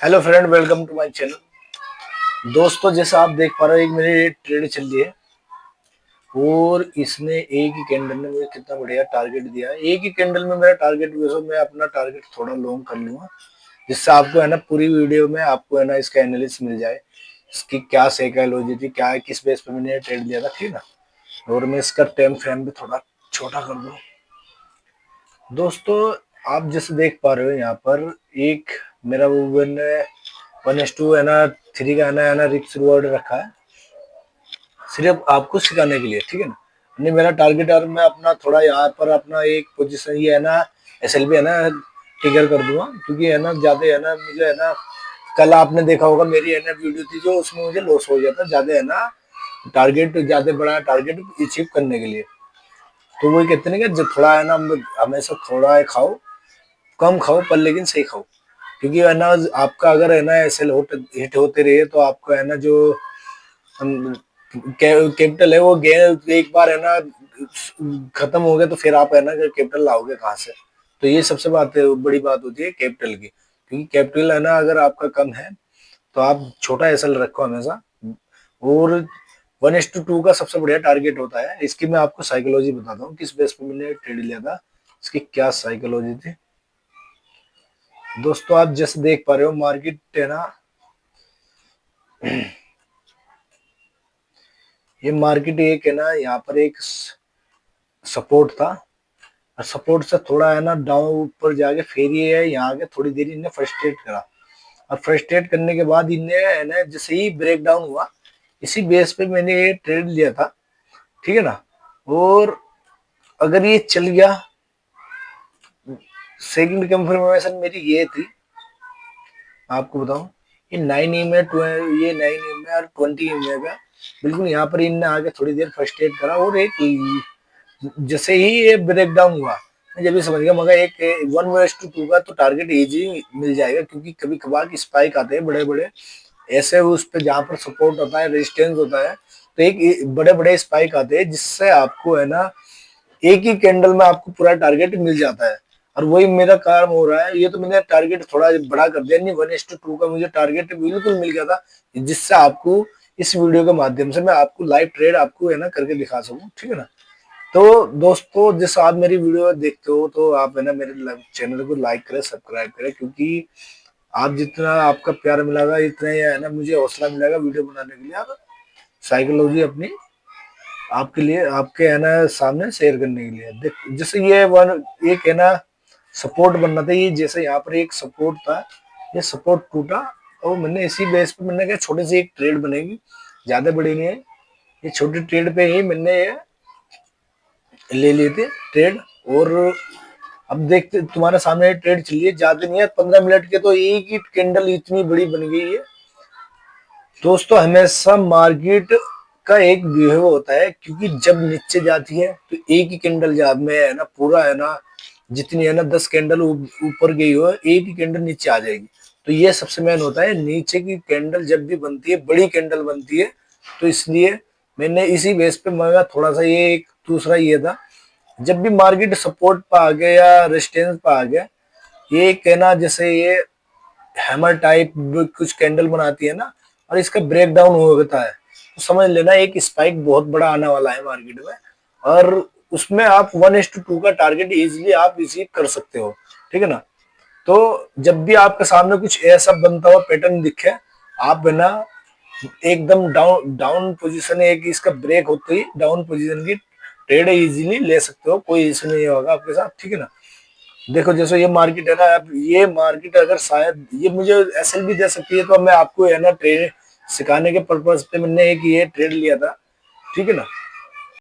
Hello friend, welcome to my channel. दोस्तों, जैसा आप देख पा रहे हो, एक मेरी ट्रेड चल रही है और इसने एक ही कैंडल में मुझे कितना बढ़िया टारगेट दिया है। एक ही कैंडल में मेरा टारगेट, वैसे मैं अपना टारगेट थोड़ा लॉन्ग कर लूंगा, जिससे आपको है ना पूरी वीडियो में आपको है ना इसका एनालिसिस मिल जाए, इसकी क्या साइकोलॉजी थी, क्या है, किस बेस पे मैंने ट्रेड लिया था, ठीक है ना। और मैं इसका टाइम फ्रेम भी थोड़ा छोटा कर दूं। दोस्तों, आप जैसे देख पा रहे हो यहाँ पर एक मेरा वो वन एस टू है ना, थ्री का है ना रिक्स रिवॉर्ड रखा है, सिर्फ आपको सिखाने के लिए, ठीक है ना। नहीं, मेरा टारगेट और मैं अपना थोड़ा यहाँ पर अपना एक पोजीशन ये है ना एसएलबी है ना ट्रिगर कर दूंगा, क्योंकि है ना ज्यादा है ना मुझे है ना, कल आपने देखा होगा मेरी है ना वीडियो थी जो उसमें मुझे लॉस हो गया था ज्यादा है ना, टारगेट ज्यादा बड़ा टारगेट अचीव करने के लिए। तो वही कहते हैं कि जब थोड़ा है ना हमेशा थोड़ा है खाओ, कम खाओ पर लेकिन सही खाओ, क्योंकि है ना आपका अगर है ना एसएल हिट होते रहे तो आपका है ना जो कैपिटल है वो गेन एक बार है ना खत्म हो गया तो फिर आप है ना कैपिटल लाओगे कहाँ से। तो ये सबसे बड़ी बात होती है कैपिटल की, क्योंकि कैपिटल है ना अगर आपका कम है तो आप छोटा एसएल रखो हमेशा। और 1:2 का सबसे बढ़िया टारगेट होता है। इसकी मैं आपको साइकोलॉजी बताता हूँ, किस बेस पे मैंने ट्रेड लिया था, इसकी क्या साइकोलॉजी थी। दोस्तों, आप जैसे देख पा रहे हो मार्केट है ना, ये मार्केट एक है ना यहाँ पर एक सपोर्ट था, और सपोर्ट से थोड़ा है ना डाउन ऊपर जाके फिर ये है यहाँ आके थोड़ी देर इन्हें फ्रस्ट्रेट करा, और फ्रस्ट्रेट करने के बाद इन्हें है ना जैसे ही ब्रेक डाउन हुआ, इसी बेस पे मैंने ये ट्रेड लिया था, ठीक है ना। और अगर ये चल गया, सेकंड कंफर्मेशन मेरी ये थी, आपको बताऊं, ये 9 में ये 9 में और 20 में का बिल्कुल यहाँ पर इनने आके थोड़ी देर फ्रस्ट्रेट करा, और एक जैसे ही ये ब्रेक डाउन हुआ मैं जब भी समझ गया, मगर एक 1:2 का तो टारगेट इजी मिल जाएगा, क्योंकि कभी कभार की स्पाइक आते हैं बड़े बड़े ऐसे उस पे जहाँ पर सपोर्ट होता है, रेजिस्टेंस होता है, तो एक बड़े बड़े स्पाइक आते हैं जिससे आपको है ना एक ही कैंडल में आपको पूरा टारगेट मिल जाता है। और वही मेरा काम हो रहा है, ये तो मैंने टारगेट थोड़ा बड़ा कर दिया, नहीं 1:2 का मुझे टारगेट बिल्कुल मिल गया था, जिससे आपको इस वीडियो के माध्यम से मैं आपको लाइव ट्रेड आपको है ना करके दिखा सकूं, ठीक है ना। तो दोस्तों, जैसे आप मेरी वीडियो देखते हो तो आप है ना मेरे चैनल को लाइक करें, सब्सक्राइब करें, क्योंकि आप जितना आपका प्यार मिलेगा इतना ही है ना मुझे हौसला मिलेगा वीडियो बनाने के लिए, आप साइकोलॉजी अपनी आपके लिए आपके है ना सामने शेयर करने के लिए। देख जैसे ये वन एक है ना सपोर्ट बनना था, ये जैसे यहाँ पर एक सपोर्ट था, ये सपोर्ट टूटा, और मैंने इसी बेस पे मैंने कहा छोटे से एक ट्रेड बनेगी, ज्यादा बड़ी नहीं है, ये छोटे ट्रेड पे ही मैंने ये ले लिए थे ट्रेड। और अब देखते तुम्हारे सामने ट्रेड चल रही है, ज्यादा नहीं है, 15 मिनट के, तो एक ही कैंडल इतनी बड़ी बन गई है। दोस्तों, हमेशा मार्केट का एक बिहेव होता है, क्योंकि जब नीचे जाती है तो एक ही कैंडल जब में है ना पूरा है ना जितनी है ना 10 कैंडल ऊपर गई हो एक ही कैंडल नीचे आ जाएगी। तो ये सबसे मेन होता है, नीचे की कैंडल जब भी बनती है बड़ी कैंडल बनती है, तो इसलिए मैंने इसी बेस पे मंगा थोड़ा सा ये एक दूसरा ये था, जब भी मार्केट सपोर्ट पे आ गया या रेजिस्टेंस पे आ गया, ये कहना जैसे ये हैमर टाइप कुछ कैंडल बनाती है ना, और इसका ब्रेक डाउन होता है, तो समझ लेना एक स्पाइक बहुत बड़ा आने वाला है मार्केट में, और उसमें आप 1:2 का टारगेट इजिली आप रिसीव कर सकते हो, ठीक है ना। तो जब भी आपके सामने कुछ ऐसा बनता हुआ पैटर्न दिखे, आप है ना एकदम डाउन डाउन पोजीशन है, एक इसका ब्रेक होते ही डाउन पोजीशन की ट्रेड इजीली ले सकते हो, कोई इशू नहीं होगा आपके साथ, ठीक है ना। देखो जैसे ये मार्केट है ना, अब ये मार्केट अगर शायद ये मुझे एसएल भी दे सकती है, तो मैं आपको है ना ट्रेड सिखाने के पर्पज पे मैंने एक ये ट्रेड लिया था, ठीक है ना।